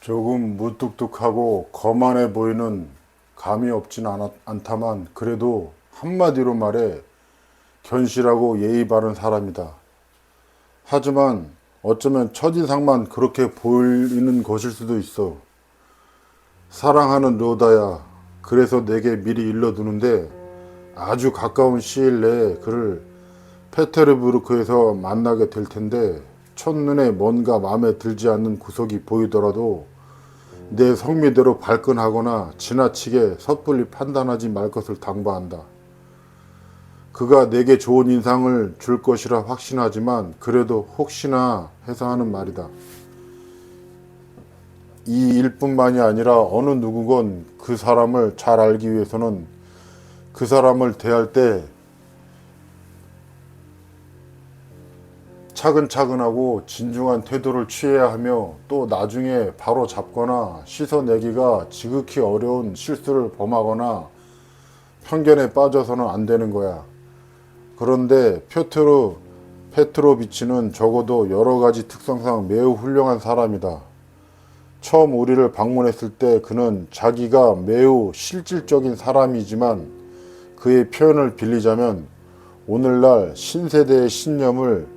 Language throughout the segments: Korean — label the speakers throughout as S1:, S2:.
S1: 조금 무뚝뚝하고 거만해 보이는 감이 없진 않다만 그래도 한마디로 말해 견실하고 예의 바른 사람이다. 하지만 어쩌면 첫인상만 그렇게 보이는 것일 수도 있어. 사랑하는 로다야, 그래서 내게 미리 일러두는데 아주 가까운 시일 내에 그를 페테르부르크에서 만나게 될 텐데 첫눈에 뭔가 마음에 들지 않는 구석이 보이더라도 내 성미대로 발끈하거나 지나치게 섣불리 판단하지 말 것을 당부한다. 그가 내게 좋은 인상을 줄 것이라 확신하지만 그래도 혹시나 해서 하는 말이다. 이 일뿐만이 아니라 어느 누구건 그 사람을 잘 알기 위해서는 그 사람을 대할 때 차근차근하고 진중한 태도를 취해야 하며 또 나중에 바로 잡거나 씻어내기가 지극히 어려운 실수를 범하거나 편견에 빠져서는 안 되는 거야. 그런데 페트로비치는 적어도 여러 가지 특성상 매우 훌륭한 사람이다. 처음 우리를 방문했을 때 그는 자기가 매우 실질적인 사람이지만 그의 표현을 빌리자면 오늘날 신세대의 신념을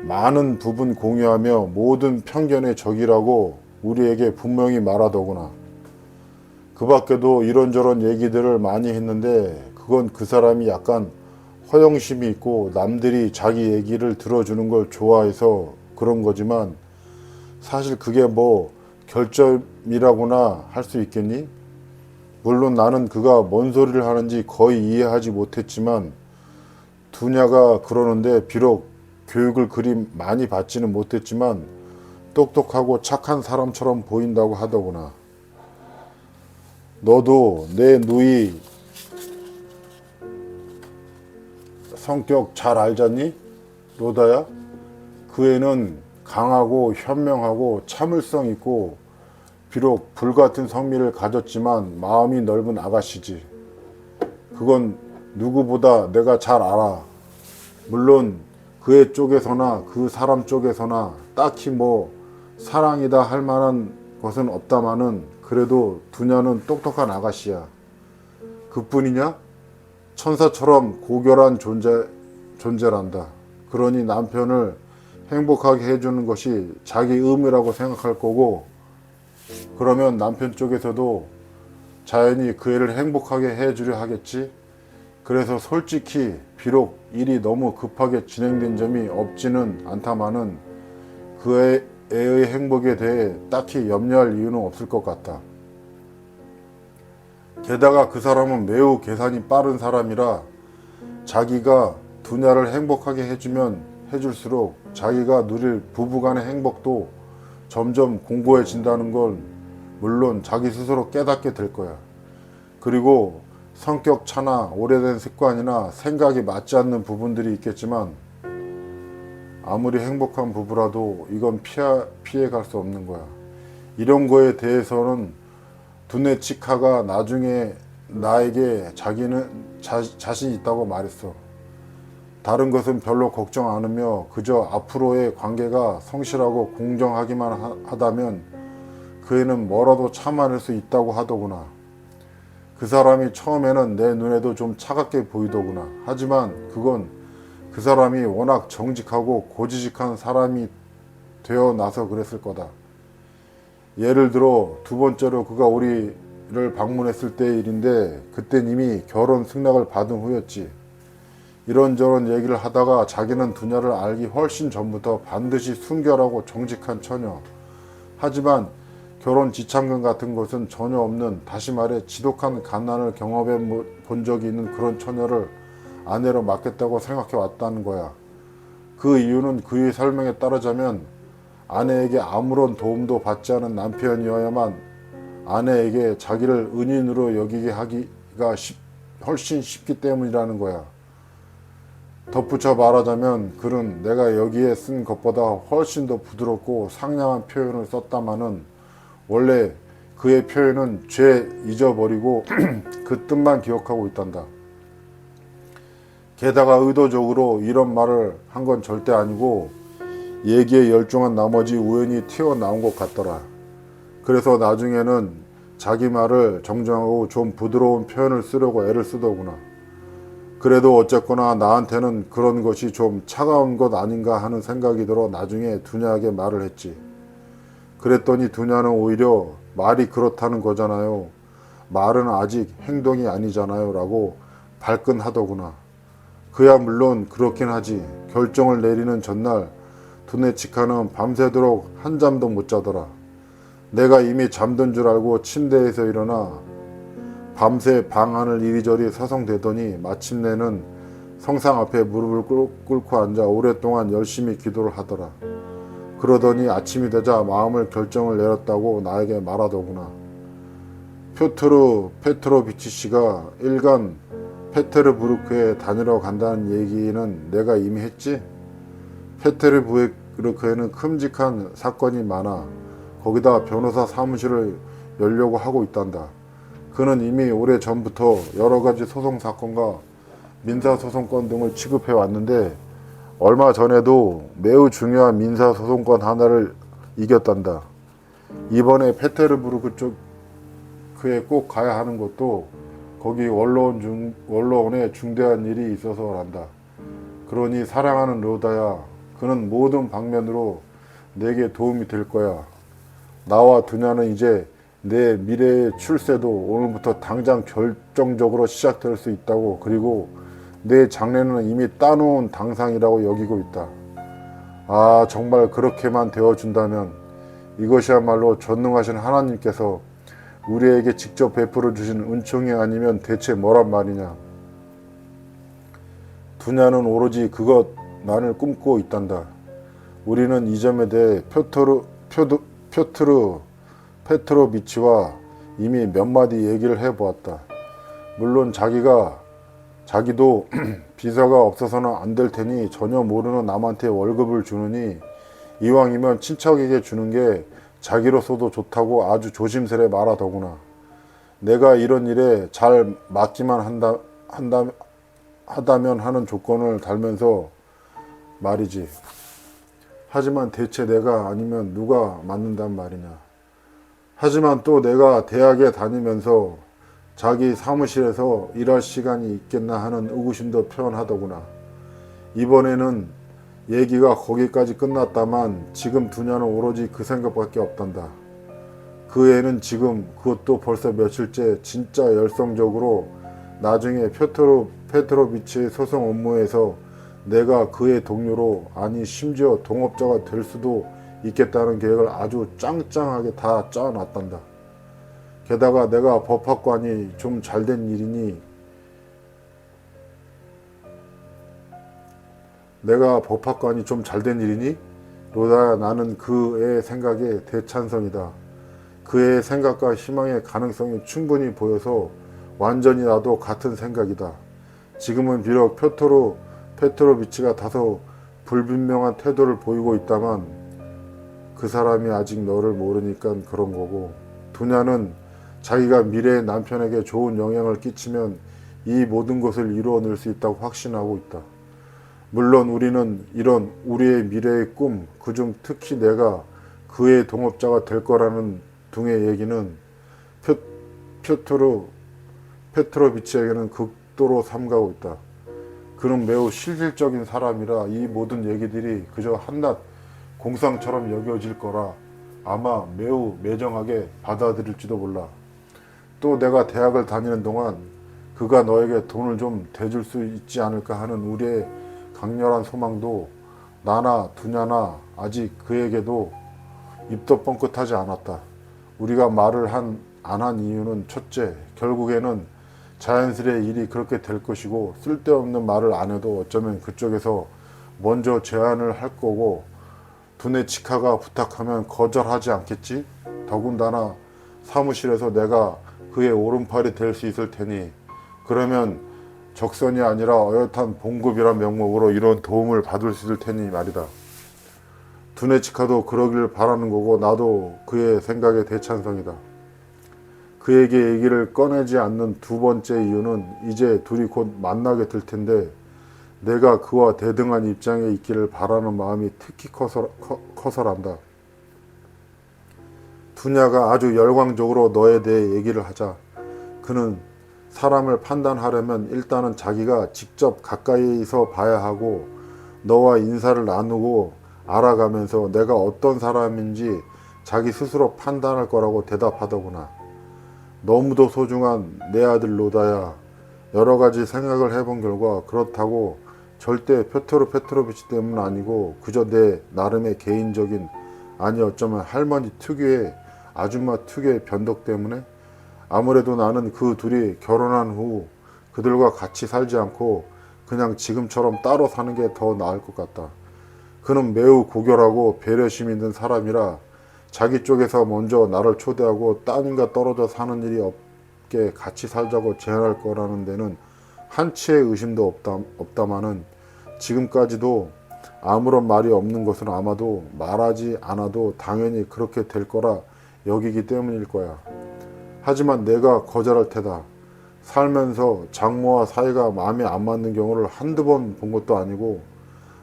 S1: 많은 부분 공유하며 모든 편견의 적이라고 우리에게 분명히 말하더구나. 그 밖에도 이런저런 얘기들을 많이 했는데 그건 그 사람이 약간 허영심이 있고 남들이 자기 얘기를 들어주는 걸 좋아해서 그런 거지만 사실 그게 뭐 결점이라고나 할 수 있겠니? 물론 나는 그가 뭔 소리를 하는지 거의 이해하지 못했지만 두냐가 그러는데 비록 교육을 그리 많이 받지는 못했지만 똑똑하고 착한 사람처럼 보인다고 하더구나. 너도 내 누이 성격 잘 알잖니? 로다야? 그 애는 강하고 현명하고 참을성 있고 비록 불같은 성미를 가졌지만 마음이 넓은 아가씨지. 그건 누구보다 내가 잘 알아. 물론 그의 쪽에서나 그 사람 쪽에서나 딱히 뭐 사랑이다 할 만한 것은 없다마는 그래도 두냐는 똑똑한 아가씨야. 그뿐이냐? 천사처럼 고결한 존재란다. 그러니 남편을 행복하게 해주는 것이 자기 의무라고 생각할 거고 그러면 남편 쪽에서도 자연히 그 애를 행복하게 해주려 하겠지. 그래서 솔직히 비록 일이 너무 급하게 진행된 점이 없지는 않다마는 그 애의 행복에 대해 딱히 염려할 이유는 없을 것 같다. 게다가 그 사람은 매우 계산이 빠른 사람이라 자기가 두냐를 행복하게 해주면 해줄수록 자기가 누릴 부부간의 행복도 점점 공고해진다는 걸 물론 자기 스스로 깨닫게 될 거야. 그리고 성격 차나 오래된 습관이나 생각이 맞지 않는 부분들이 있겠지만 아무리 행복한 부부라도 이건 피해갈 수 없는 거야. 이런 거에 대해서는 두네 치카가 나중에 나에게 자기는 자신 있다고 말했어. 다른 것은 별로 걱정 않으며 그저 앞으로의 관계가 성실하고 공정하기만 하다면 그 애는 뭐라도 참아낼 수 있다고 하더구나. 그 사람이 처음에는 내 눈에도 좀 차갑게 보이더구나. 하지만 그건 그 사람이 워낙 정직하고 고지식한 사람이 되어 나서 그랬을 거다. 예를 들어 두 번째로 그가 우리를 방문했을 때의 일인데 그땐 이미 결혼 승낙을 받은 후였지. 이런저런 얘기를 하다가 자기는 두냐를 알기 훨씬 전부터 반드시 순결하고 정직한 처녀. 하지만 결혼 지참금 같은 것은 전혀 없는, 다시 말해 지독한 갓난을 경험해 본 적이 있는 그런 처녀를 아내로 맡겠다고 생각해 왔다는 거야. 그 이유는 그의 설명에 따르자면 아내에게 아무런 도움도 받지 않은 남편이어야만 아내에게 자기를 은인으로 여기게 하기가 훨씬 쉽기 때문이라는 거야. 덧붙여 말하자면 그는 내가 여기에 쓴 것보다 훨씬 더 부드럽고 상냥한 표현을 썼다마는 원래 그의 표현은 죄 잊어버리고 그 뜻만 기억하고 있단다. 게다가 의도적으로 이런 말을 한 건 절대 아니고 얘기에 열중한 나머지 우연히 튀어나온 것 같더라. 그래서 나중에는 자기 말을 정정하고 좀 부드러운 표현을 쓰려고 애를 쓰더구나. 그래도 어쨌거나 나한테는 그런 것이 좀 차가운 것 아닌가 하는 생각이 들어 나중에 두냐에게 말을 했지. 그랬더니 두냐는 오히려 말이 그렇다는 거잖아요. 말은 아직 행동이 아니잖아요. 라고 발끈하더구나. 그야 물론 그렇긴 하지. 결정을 내리는 전날 두네치카는 밤새도록 한잠도 못 자더라. 내가 이미 잠든 줄 알고 침대에서 일어나 밤새 방 안을 이리저리 서성대더니 마침내는 성상 앞에 무릎을 꿇고 앉아 오랫동안 열심히 기도를 하더라. 그러더니 아침이 되자 마음을 결정을 내렸다고 나에게 말하더구나. 표트르 페트로비치 씨가 일간 페테르부르크에 다니러 간다는 얘기는 내가 이미 했지? 페테르부르크에는 큼직한 사건이 많아. 거기다 변호사 사무실을 열려고 하고 있단다. 그는 이미 오래 전부터 여러 가지 소송 사건과 민사소송권 등을 취급해 왔는데 얼마 전에도 매우 중요한 민사소송권 하나를 이겼단다. 이번에 페테르부르크 쪽에 꼭 가야 하는 것도 거기 원로원에 중대한 일이 있어서란다. 그러니 사랑하는 로다야, 그는 모든 방면으로 내게 도움이 될 거야. 나와 두냐는 이제 내 미래의 출세도 오늘부터 당장 결정적으로 시작될 수 있다고, 그리고 내 장래는 이미 따놓은 당상이라고 여기고 있다. 아, 정말 그렇게만 되어준다면 이것이야말로 전능하신 하나님께서 우리에게 직접 베풀어 주신 은총이 아니면 대체 뭐란 말이냐. 두냐는 오로지 그것만을 꿈꾸고 있단다. 우리는 이 점에 대해 표트르 페트로비치와 이미 몇 마디 얘기를 해보았다. 물론 자기도 비서가 없어서는 안 될 테니 전혀 모르는 남한테 월급을 주느니 이왕이면 친척에게 주는 게 자기로서도 좋다고 아주 조심스레 말하더구나. 내가 이런 일에 잘 맡기만 하다면 하는 조건을 달면서 말이지. 하지만 대체 내가 아니면 누가 맡는단 말이냐. 하지만 또 내가 대학에 다니면서 자기 사무실에서 일할 시간이 있겠나 하는 의구심도 표현하더구나. 이번에는 얘기가 거기까지 끝났다만 지금 두냐는 오로지 그 생각밖에 없단다. 그 애는 지금, 그것도 벌써 며칠째 진짜 열성적으로 나중에 페트로비치의 소송 업무에서 내가 그의 동료로, 아니 심지어 동업자가 될 수도 있겠다는 계획을 아주 짱짱하게 다 짜놨단다. 게다가 내가 법학관이 좀 잘된 일이니 로다야, 나는 그의 생각에 대찬성이다. 그의 생각과 희망의 가능성이 충분히 보여서 완전히 나도 같은 생각이다. 지금은 비록 페트로비치가 다소 불분명한 태도를 보이고 있다만 그 사람이 아직 너를 모르니까 그런 거고, 두냐는 자기가 미래의 남편에게 좋은 영향을 끼치면 이 모든 것을 이루어낼 수 있다고 확신하고 있다. 물론 우리는 이런 우리의 미래의 꿈, 그중 특히 내가 그의 동업자가 될 거라는 등의 얘기는 페트로비치에게는 극도로 삼가고 있다. 그는 매우 실질적인 사람이라 이 모든 얘기들이 그저 한낱 공상처럼 여겨질 거라 아마 매우 매정하게 받아들일지도 몰라. 또 내가 대학을 다니는 동안 그가 너에게 돈을 좀 대줄 수 있지 않을까 하는 우리의 강렬한 소망도 나나 두냐나 아직 그에게도 입도 뻥끗하지 않았다. 우리가 말을 안 한 이유는 첫째, 결국에는 자연스레 일이 그렇게 될 것이고 쓸데없는 말을 안 해도 어쩌면 그쪽에서 먼저 제안을 할 거고 두네치카가 부탁하면 거절하지 않겠지? 더군다나 사무실에서 내가 그의 오른팔이 될 수 있을 테니 그러면 적선이 아니라 어엿한 봉급이란 명목으로 이런 도움을 받을 수 있을 테니 말이다. 두네치카도 그러길 바라는 거고 나도 그의 생각에 대찬성이다. 그에게 얘기를 꺼내지 않는 두 번째 이유는 이제 둘이 곧 만나게 될 텐데 내가 그와 대등한 입장에 있기를 바라는 마음이 특히 커서란다. 두냐가 아주 열광적으로 너에 대해 얘기를 하자 그는 사람을 판단하려면 일단은 자기가 직접 가까이서 봐야 하고 너와 인사를 나누고 알아가면서 내가 어떤 사람인지 자기 스스로 판단할 거라고 대답하더구나. 너무도 소중한 내 아들 노다야. 여러 가지 생각을 해본 결과 그렇다고 절대 페트로 페트로비치 때문 아니고 그저 내 나름의 개인적인 아니 어쩌면 할머니 특유의 아줌마 특유의 변덕 때문에 아무래도 나는 그 둘이 결혼한 후 그들과 같이 살지 않고 그냥 지금처럼 따로 사는 게 더 나을 것 같다. 그는 매우 고결하고 배려심 있는 사람이라 자기 쪽에서 먼저 나를 초대하고 따님과 떨어져 사는 일이 없게 같이 살자고 제안할 거라는 데는 한치의 의심도 없다마는 지금까지도 아무런 말이 없는 것은 아마도 말하지 않아도 당연히 그렇게 될 거라 여기기 때문일 거야. 하지만 내가 거절할 테다. 살면서 장모와 사이가 마음에 안 맞는 경우를 한두 번 본 것도 아니고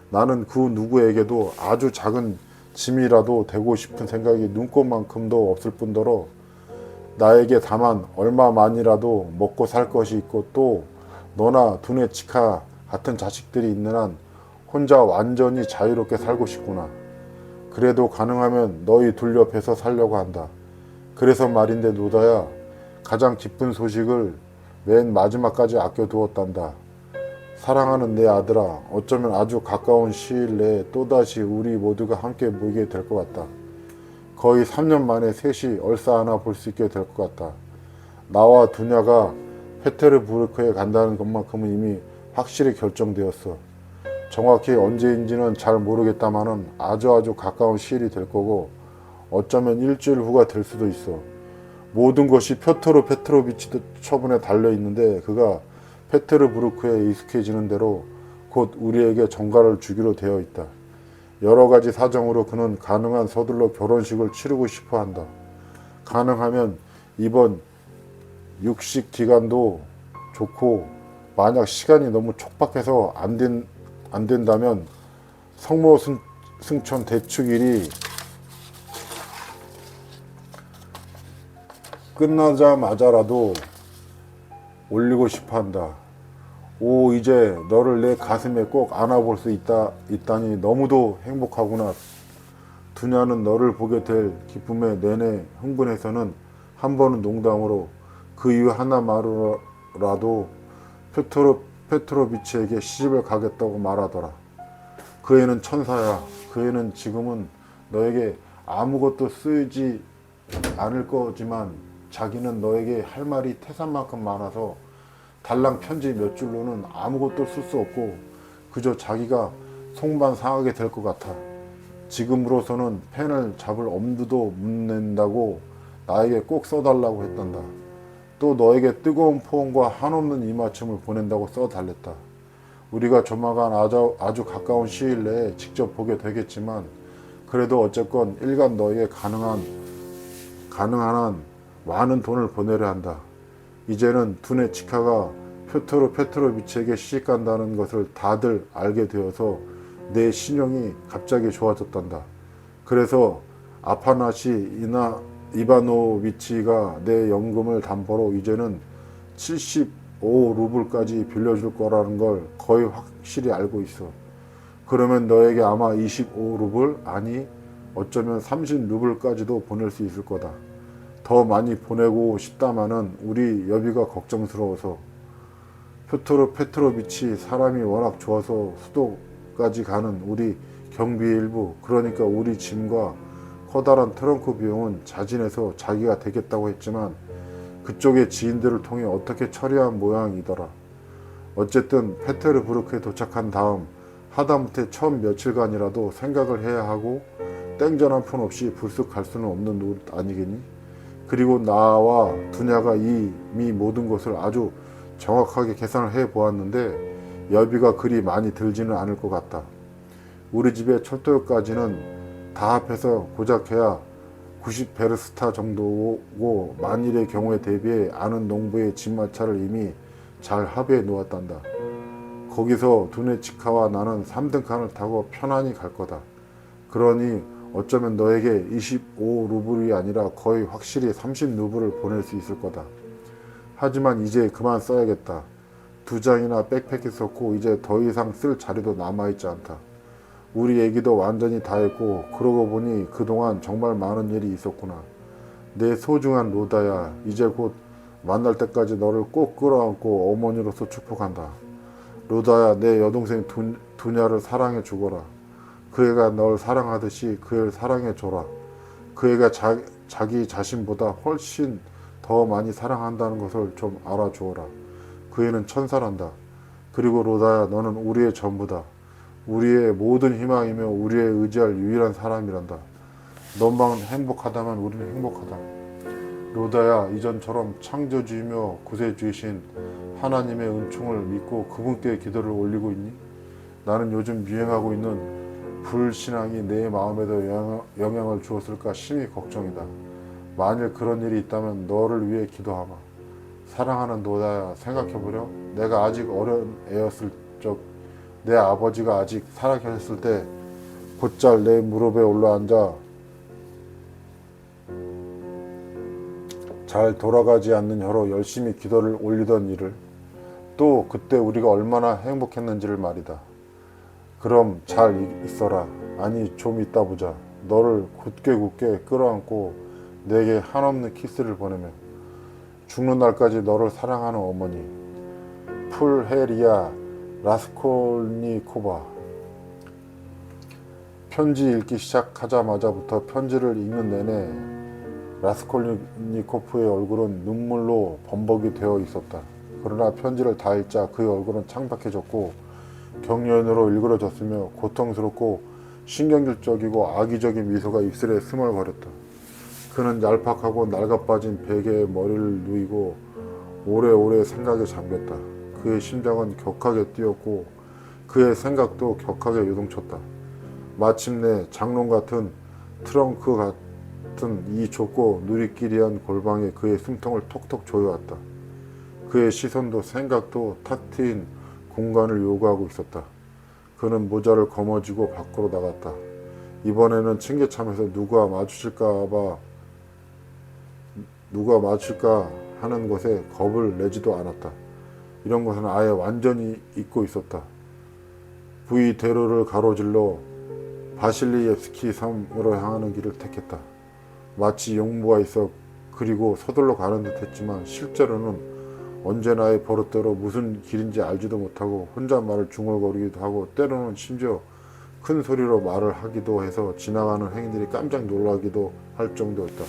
S1: 나는 그 누구에게도 아주 작은 짐이라도 되고 싶은 생각이 눈꼽만큼도 없을 뿐더러 나에게 다만 얼마만이라도 먹고 살 것이 있고 또 너나 두뇌 치카 같은 자식들이 있는 한 혼자 완전히 자유롭게 살고 싶구나. 그래도 가능하면 너희 둘 옆에서 살려고 한다. 그래서 말인데 노다야, 가장 기쁜 소식을 맨 마지막까지 아껴두었단다. 사랑하는 내 아들아, 어쩌면 아주 가까운 시일 내에 또다시 우리 모두가 함께 모이게 될 것 같다. 거의 3년 만에 셋이 얼싸안아 볼 수 있게 될 것 같다. 나와 두냐가 페테르부르크에 간다는 것만큼은 이미 확실히 결정되었어. 정확히 언제인지는 잘 모르겠다마는 아주 가까운 시일이 될 거고 어쩌면 일주일 후가 될 수도 있어. 모든 것이 표토르 페트로비치 처분에 달려 있는데 그가 페테르부르크에 익숙해지는 대로 곧 우리에게 전가를 주기로 되어 있다. 여러 가지 사정으로 그는 가능한 서둘러 결혼식을 치르고 싶어 한다. 가능하면 이번 육식 기간도 좋고 만약 시간이 너무 촉박해서 안 된다면 성모 승천 대축일이 끝나자마자라도 올리고 싶어 한다. 오, 이제 너를 내 가슴에 꼭 안아볼 수 있다니 너무도 행복하구나. 두냐는 너를 보게 될 기쁨에 내내 흥분해서는 한 번은 농담으로 그 이유 하나만으로라도 페트로비치에게 시집을 가겠다고 말하더라. 그 애는 천사야. 그 애는 지금은 너에게 아무것도 쓰지 않을 거지만 자기는 너에게 할 말이 태산만큼 많아서 달랑 편지 몇 줄로는 아무것도 쓸 수 없고 그저 자기가 속만 상하게 될 것 같아. 지금으로서는 펜을 잡을 엄두도 못 낸다고 나에게 꼭 써달라고 했단다. 또 너에게 뜨거운 포옹과 한없는 이맞춤을 보낸다고 써달랬다. 우리가 조만간 아주 가까운 시일 내에 직접 보게 되겠지만 그래도 어쨌건 일간 너에게 가능한 한 많은 돈을 보내려 한다. 이제는 두뇌 치카가 표토르 페트로비치에게 시집간다는 것을 다들 알게 되어서 내 신용이 갑자기 좋아졌단다. 그래서 아파나시 이바노비치가 내 연금을 담보로 이제는 75루블까지 빌려줄 거라는 걸 거의 확실히 알고 있어. 그러면 너에게 아마 25루블 아니 어쩌면 30루블까지도 보낼 수 있을 거다. 더 많이 보내고 싶다마는 우리 여비가 걱정스러워서. 표토르 페트로비치 사람이 워낙 좋아서 수도까지 가는 우리 경비 일부, 그러니까 우리 짐과 커다란 트렁크 비용은 자진해서 자기가 되겠다고 했지만 그쪽의 지인들을 통해 어떻게 처리한 모양이더라. 어쨌든 페테르부르크에 도착한 다음 하다못해 처음 며칠간이라도 생각을 해야 하고 땡전 한 푼 없이 불쑥 갈 수는 없는 노릇 아니겠니? 그리고 나와 두냐가 이미 모든 것을 아주 정확하게 계산을 해 보았는데 여비가 그리 많이 들지는 않을 것 같다. 우리 집의 철도역까지는 다 합해서 고작해야 90베르스타 정도고 만일의 경우에 대비해 아는 농부의 집마차를 이미 잘 합의해 놓았단다. 거기서 두네 치카와 나는 3등 칸을 타고 편안히 갈 거다. 그러니 어쩌면 너에게 25루블이 아니라 거의 확실히 30루블을 보낼 수 있을 거다. 하지만 이제 그만 써야겠다. 2장이나 백팩에 썼고 이제 더 이상 쓸 자리도 남아있지 않다. 우리 얘기도 완전히 다 했고 그러고 보니 그동안 정말 많은 일이 있었구나. 내 소중한 로다야, 이제 곧 만날 때까지 너를 꼭 끌어안고 어머니로서 축복한다. 로다야, 내 여동생 두냐를 사랑해 주거라. 그 애가 널 사랑하듯이 그 애를 사랑해 줘라. 그 애가 자기 자신보다 훨씬 더 많이 사랑한다는 것을 좀 알아주어라. 그 애는 천사란다. 그리고 로다야, 너는 우리의 전부다. 우리의 모든 희망이며 우리의 의지할 유일한 사람이란다. 너만 행복하다면 우리는 행복하다. 로다야, 이전처럼 창조주이며 구세주이신 하나님의 은총을 믿고 그분께 기도를 올리고 있니? 나는 요즘 유행하고 있는 불신앙이 내 마음에도 영향을 주었을까 심히 걱정이다. 만일 그런 일이 있다면 너를 위해 기도하마. 사랑하는 로다야, 생각해보렴. 내가 아직 어린 애였을 적 내 아버지가 아직 살아계셨을 때 곧잘 내 무릎에 올라앉아 잘 돌아가지 않는 혀로 열심히 기도를 올리던 일을, 또 그때 우리가 얼마나 행복했는지를 말이다. 그럼 잘 있어라. 아니, 좀 이따 보자. 너를 굳게 끌어안고 내게 한없는 키스를 보내며 죽는 날까지 너를 사랑하는 어머니 풀헤리아 라스콜니코바. 편지 읽기 시작하자마자부터 편지를 읽는 내내 라스콜니코프의 얼굴은 눈물로 범벅이 되어 있었다. 그러나 편지를 다 읽자 그의 얼굴은 창백해졌고 경련으로 일그러졌으며 고통스럽고 신경질적이고 악의적인 미소가 입술에 스멀거렸다. 그는 얄팍하고 낡아빠진 베개에 머리를 누이고 오래오래 생각에 잠겼다. 그의 심장은 격하게 뛰었고 그의 생각도 격하게 요동쳤다. 마침내 장롱 같은 트렁크 같은 이 좁고 누리끼리한 골방에 그의 숨통을 톡톡 조여왔다. 그의 시선도 생각도 탁 트인 공간을 요구하고 있었다. 그는 모자를 거머쥐고 밖으로 나갔다. 이번에는 층계참에서 누가 마주칠까 하는 것에 겁을 내지도 않았다. 이런 것은 아예 완전히 잊고 있었다. 부이대로를 가로질러 바실리예스키 섬으로 향하는 길을 택했다. 마치 용무가 있어 그리고 서둘러 가는 듯 했지만 실제로는 언제나의 버릇대로 무슨 길인지 알지도 못하고 혼잣말을 중얼거리기도 하고 때로는 심지어 큰 소리로 말을 하기도 해서 지나가는 행인들이 깜짝 놀라기도 할 정도였다.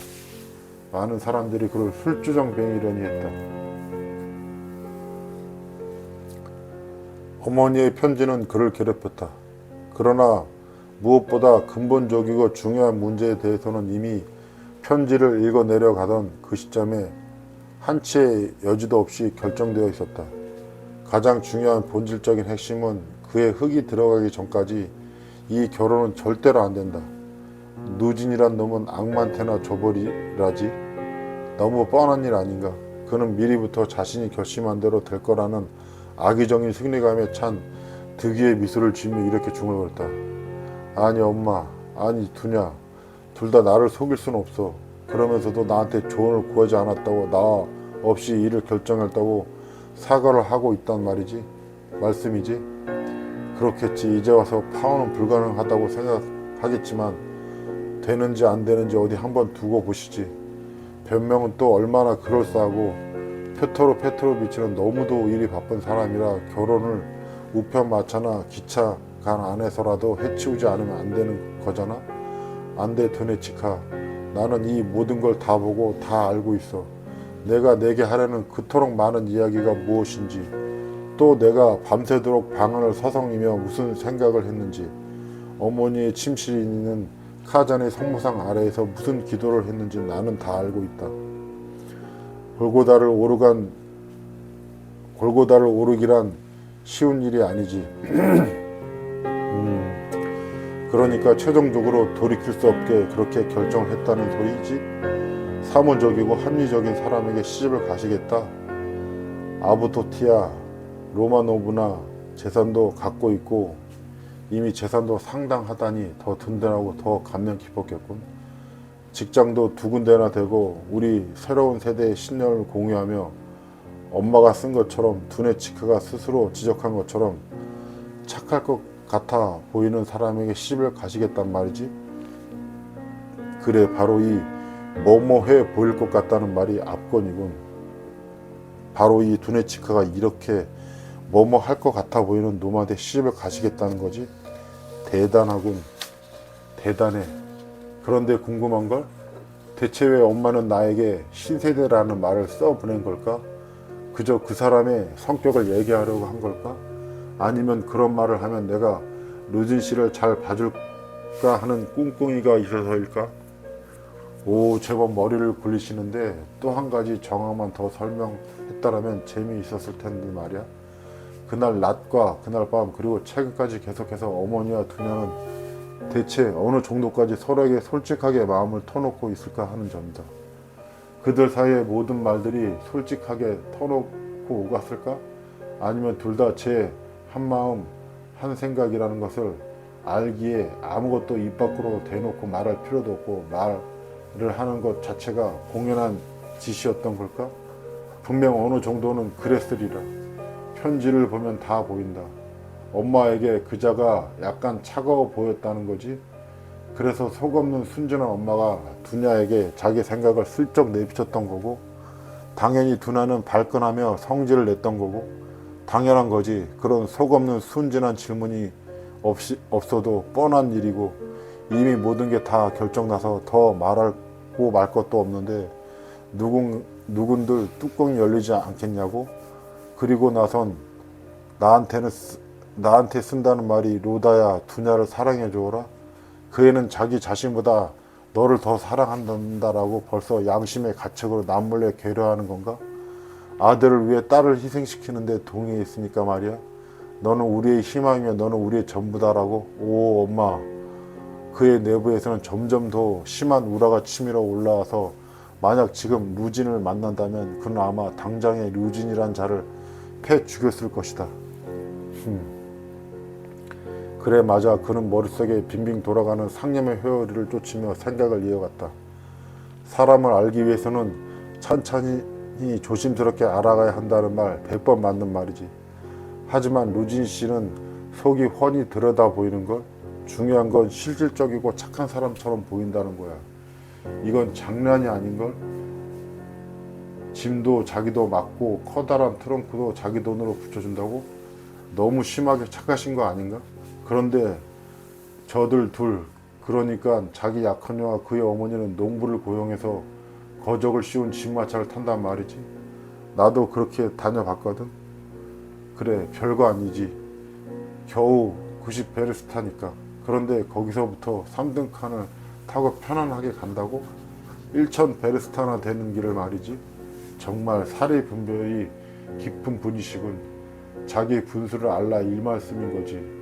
S1: 많은 사람들이 그를 술주정뱅이려니 했다. 어머니의 편지는 그를 괴롭혔다. 그러나 무엇보다 근본적이고 중요한 문제에 대해서는 이미 편지를 읽어 내려가던 그 시점에 한치의 여지도 없이 결정되어 있었다. 가장 중요한 본질적인 핵심은 그의 흙이 들어가기 전까지 이 결혼은 절대로 안 된다. 누진이란 놈은 악만테나 줘버리라지. 너무 뻔한 일 아닌가. 그는 미리부터 자신이 결심한 대로 될 거라는 악의적인 승리감에 찬 득이의 미소를 지으며 이렇게 중얼거렸다. 아니 엄마, 아니 두냐, 둘 다 나를 속일 수는 없어. 그러면서도 나한테 조언을 구하지 않았다고 나 없이 일을 결정했다고 사과를 하고 있단 말씀이지. 그렇겠지. 이제 와서 파혼은 불가능하다고 생각하겠지만 되는지 안 되는지 어디 한번 두고 보시지. 변명은 또 얼마나 그럴싸하고 페트로비치는 너무도 일이 바쁜 사람이라 결혼을 우편마차나 기차간 안에서라도 해치우지 않으면 안 되는 거잖아. 안 돼 드네치카. 나는 이 모든 걸 다 보고 다 알고 있어. 내가 내게 하려는 그토록 많은 이야기가 무엇인지, 또 내가 밤새도록 방안을 서성이며 무슨 생각을 했는지, 어머니의 침실이 있는 카잔의 성모상 아래에서 무슨 기도를 했는지 나는 다 알고 있다. 골고다를 오르기란 쉬운 일이 아니지. 그러니까 최종적으로 돌이킬 수 없게 그렇게 결정했다는 소리지. 사문적이고 합리적인 사람에게 시집을 가시겠다. 아부토티아 로마노브나 재산도 갖고 있고 이미 재산도 상당하다니 더 든든하고 더 감명 깊었겠군. 직장도 두 군데나 되고 우리 새로운 세대의 신념을 공유하며 엄마가 쓴 것처럼 두뇌 치크가 스스로 지적한 것처럼 착할 것 같아 보이는 사람에게 시집을 가시겠단 말이지. 그래, 바로 이 뭐뭐해 보일 것 같다는 말이 압권이군. 바로 이 두뇌 치크가 이렇게 뭐뭐 할 것 같아 보이는 놈한테 시집을 가시겠다는 거지. 대단하군. 대단해. 그런데 궁금한 걸, 대체 왜 엄마는 나에게 신세대라는 말을 써보낸 걸까? 그저 그 사람의 성격을 얘기하려고 한 걸까? 아니면 그런 말을 하면 내가 루진 씨를 잘 봐줄까 하는 꿍꿍이가 있어서일까? 오, 제법 머리를 굴리시는데 또 한 가지 정황만 더 설명했다라면 재미있었을 텐데 말이야. 그날 낮과 그날 밤 그리고 최근까지 계속해서 어머니와 두녀는 대체 어느 정도까지 서로에게 솔직하게 마음을 터놓고 있을까 하는 점이다. 그들 사이의 모든 말들이 솔직하게 터놓고 오갔을까? 아니면 둘 다 제 한마음 한생각이라는 것을 알기에 아무것도 입 밖으로 대놓고 말할 필요도 없고 말을 하는 것 자체가 공연한 짓이었던 걸까? 분명 어느 정도는 그랬으리라. 편지를 보면 다 보인다. 엄마에게 그자가 약간 차가워 보였다는 거지. 그래서 속없는 순진한 엄마가 두냐에게 자기 생각을 슬쩍 내비쳤던 거고, 당연히 두나는 발끈하며 성질을 냈던 거고, 당연한 거지. 그런 속없는 순진한 질문이 없어도 뻔한 일이고 이미 모든 게 다 결정나서 더 말하고 말 것도 없는데 누군들 뚜껑이 열리지 않겠냐고. 그리고 나선 나한테 쓴다는 말이 로다야 두냐를 사랑해 줘라. 그 애는 자기 자신보다 너를 더 사랑한다라고 벌써 양심의 가책으로 남몰래 괴로워하는 건가? 아들을 위해 딸을 희생시키는데 동의했으니까 말이야. 너는 우리의 희망이며 너는 우리의 전부다라고. 오 엄마. 그의 내부에서는 점점 더 심한 우라가 치밀어 올라와서 만약 지금 루진을 만난다면 그는 아마 당장에 루진이란 자를 패 죽였을 것이다. 그래 맞아. 그는 머릿속에 빙빙 돌아가는 상념의 회오리를 쫓으며 생각을 이어갔다. 사람을 알기 위해서는 천천히 조심스럽게 알아가야 한다는 말 100번 맞는 말이지. 하지만 루진 씨는 속이 훤히 들여다 보이는 걸. 중요한 건 실질적이고 착한 사람처럼 보인다는 거야. 이건 장난이 아닌걸. 짐도 자기도 맡고 커다란 트렁크도 자기 돈으로 붙여준다고? 너무 심하게 착하신 거 아닌가? 그런데 저들 둘, 그러니까 자기 약혼녀와 그의 어머니는 농부를 고용해서 거적을 씌운 집마차를 탄단 말이지. 나도 그렇게 다녀봤거든. 그래 별거 아니지. 겨우 90베르스타니까. 그런데 거기서부터 3등 칸을 타고 편안하게 간다고? 1000베르스타나 되는 길을 말이지. 정말 사리 분별이 깊은 분이시군. 자기 분수를 알라 이 말씀인 거지.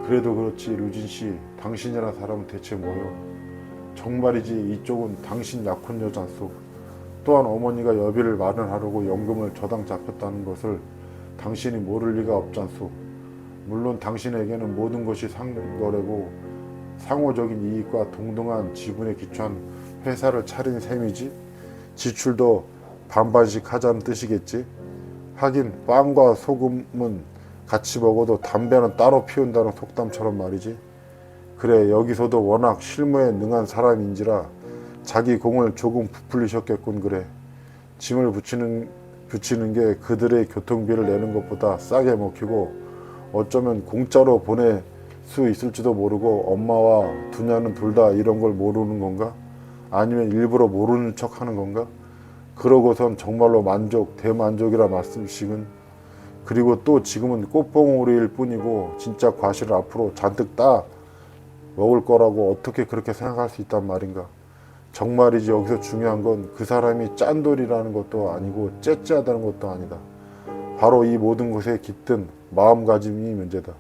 S1: 그래도 그렇지 루진 씨, 당신이라는 사람은 대체 뭐요? 정말이지 이쪽은 당신 약혼 여잔소. 또한 어머니가 여비를 마련하려고 연금을 저당 잡혔다는 것을 당신이 모를 리가 없잖소. 물론 당신에게는 모든 것이 상거래고 상호적인 이익과 동등한 지분에 기초한 회사를 차린 셈이지. 지출도 반반씩 하자는 뜻이겠지. 하긴 빵과 소금은 같이 먹어도 담배는 따로 피운다는 속담처럼 말이지. 그래 여기서도 워낙 실무에 능한 사람인지라 자기 공을 조금 부풀리셨겠군. 그래 짐을 붙이는 게 그들의 교통비를 내는 것보다 싸게 먹히고 어쩌면 공짜로 보낼 수 있을지도 모르고 엄마와 두냐는 둘 다 이런 걸 모르는 건가? 아니면 일부러 모르는 척 하는 건가? 그러고선 정말로 대만족이라 말씀이시군. 그리고 또 지금은 꽃봉오리일 뿐이고 진짜 과실을 앞으로 잔뜩 따 먹을 거라고 어떻게 그렇게 생각할 수 있단 말인가? 정말이지 여기서 중요한 건 그 사람이 짠돌이라는 것도 아니고 째째하다는 것도 아니다. 바로 이 모든 것에 깃든 마음가짐이 문제다.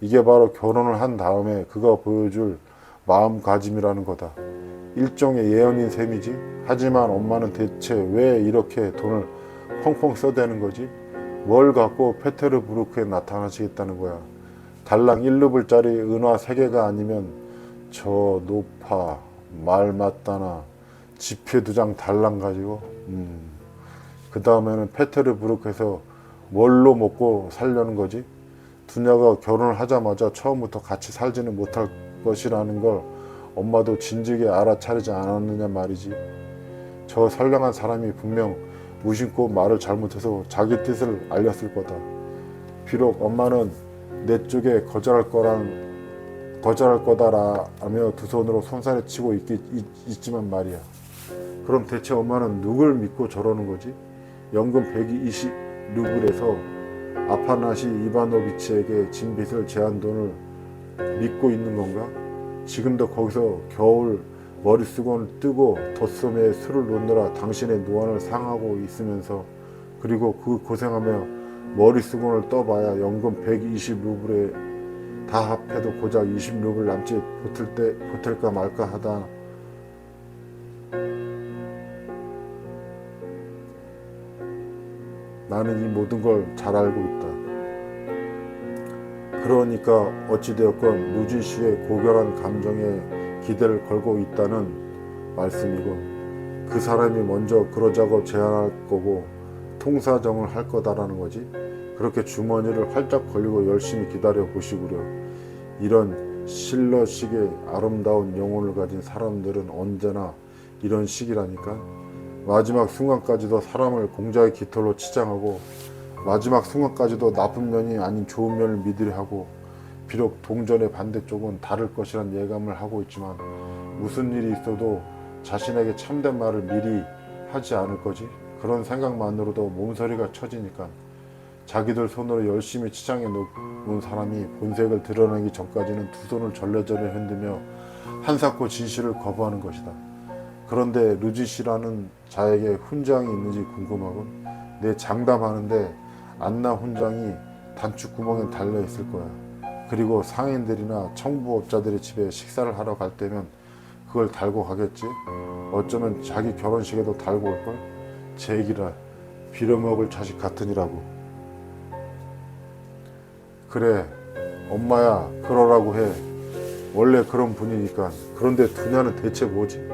S1: 이게 바로 결혼을 한 다음에 그가 보여줄 마음가짐이라는 거다. 일종의 예언인 셈이지. 하지만 엄마는 대체 왜 이렇게 돈을 펑펑 써대는 거지? 뭘 갖고 페테르부르크에 나타나시겠다는 거야? 달랑 1루블짜리 은화 3개가 아니면 저 높아 말 맞다나 지폐 2장 달랑 가지고 그 다음에는 페테르부르크에서 뭘로 먹고 살려는 거지? 두냐가 결혼을 하자마자 처음부터 같이 살지는 못할 것이라는 걸 엄마도 진즉에 알아차리지 않았느냐 말이지. 저 선량한 사람이 분명 무심코 말을 잘못해서 자기 뜻을 알렸을 거다. 비록 엄마는 내 쪽에 거절할 거다라며 두 손으로 손살에 치고 있지만 말이야. 그럼 대체 엄마는 누굴 믿고 저러는 거지? 연금 120루블에서 아파나시 이바노비치에게 진 빚을 제한 돈을 믿고 있는 건가? 지금도 거기서 겨울 머릿수건을 뜨고 덧솜에 술을 놓느라 당신의 노안을 상하고 있으면서, 그리고 그 고생하며 머릿수건을 떠봐야 연금 120루블에 다 합해도 고작 20루블 남짓 보탤까 말까 하다. 나는 이 모든 걸 잘 알고 있다. 그러니까 어찌되었건 루진 씨의 고결한 감정에 기대를 걸고 있다는 말씀이고, 그 사람이 먼저 그러자고 제안할 거고 통사정을 할 거다라는 거지. 그렇게 주머니를 활짝 벌리고 열심히 기다려 보시구려. 이런 실러식의 아름다운 영혼을 가진 사람들은 언제나 이런 식이라니까. 마지막 순간까지도 사람을 공자의 깃털로 치장하고, 마지막 순간까지도 나쁜 면이 아닌 좋은 면을 믿으려 하고, 비록 동전의 반대쪽은 다를 것이란 예감을 하고 있지만 무슨 일이 있어도 자신에게 참된 말을 미리 하지 않을 거지. 그런 생각만으로도 몸서리가 쳐지니까 자기들 손으로 열심히 치장해 놓은 사람이 본색을 드러내기 전까지는 두 손을 절레절레 흔들며 한사코 진실을 거부하는 것이다. 그런데 루지 씨라는 자에게 훈장이 있는지 궁금하군. 내 장담하는데 안나 훈장이 단추구멍에 달려 있을 거야. 그리고 상인들이나 청부업자들의 집에 식사를 하러 갈 때면 그걸 달고 가겠지. 어쩌면 자기 결혼식에도 달고 올걸. 제기라 빌어먹을 자식 같으니라고. 그래 엄마야, 그러라고 해. 원래 그런 분이니까. 그런데 두냐는 대체 뭐지?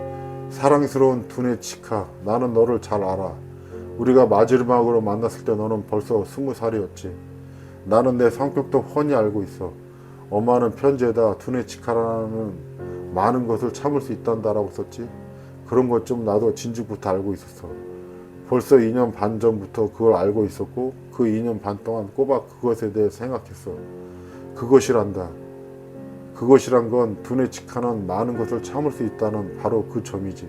S1: 사랑스러운 두네 치카, 나는 너를 잘 알아. 우리가 마지막으로 만났을 때 너는 벌써 20살이었지. 나는 내 성격도 훤히 알고 있어. 엄마는 편지에다 두네 치카라는 많은 것을 참을 수 있단다라고 썼지. 그런 것 좀 나도 진즉부터 알고 있었어. 벌써 2년 반 전부터 그걸 알고 있었고, 그 2년 반 동안 꼬박 그것에 대해 생각했어. 그것이란다. 그것이란 건 두네 치카는 많은 것을 참을 수 있다는 바로 그 점이지.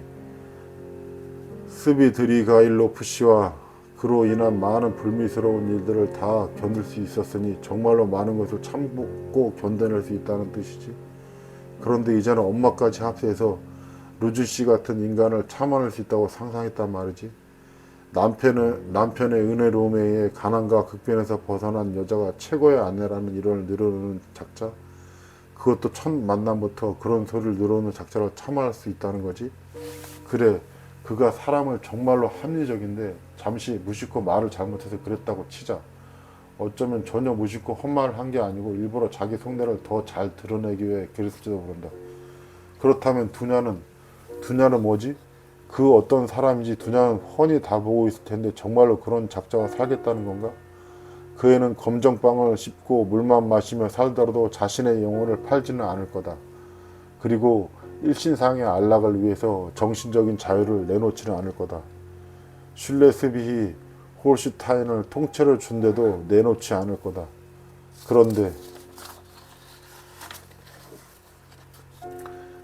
S1: 스비드리가일로프 씨와 그로 인한 많은 불미스러운 일들을 다 견딜 수 있었으니 정말로 많은 것을 참고 견뎌낼 수 있다는 뜻이지. 그런데 이제는 엄마까지 합세해서 루즈 씨 같은 인간을 참아낼 수 있다고 상상했단 말이지. 남편의 은혜로움에 의해 가난과 극변에서 벗어난 여자가 최고의 아내라는 이론을 늘어놓는 작자. 그것도 첫 만남부터 그런 소리를 늘어놓는 작자를 참아낼 수 있다는 거지. 그래, 그가 사람을 정말로 합리적인데 잠시 무심코 말을 잘못해서 그랬다고 치자. 어쩌면 전혀 무심코 헛말을 한 게 아니고 일부러 자기 속내를 더 잘 드러내기 위해 그랬을지도 모른다. 그렇다면 두냐는 뭐지? 그 어떤 사람인지 두냐는 훤히 다 보고 있을 텐데 정말로 그런 작자가 살겠다는 건가? 그 애는 검정빵을 씹고 물만 마시며 살더라도 자신의 영혼을 팔지는 않을 거다. 그리고 일신상의 안락을 위해서 정신적인 자유를 내놓지는 않을 거다. 슐레스비히 홀슈타인을 통째로 준데도 내놓지 않을 거다. 그런데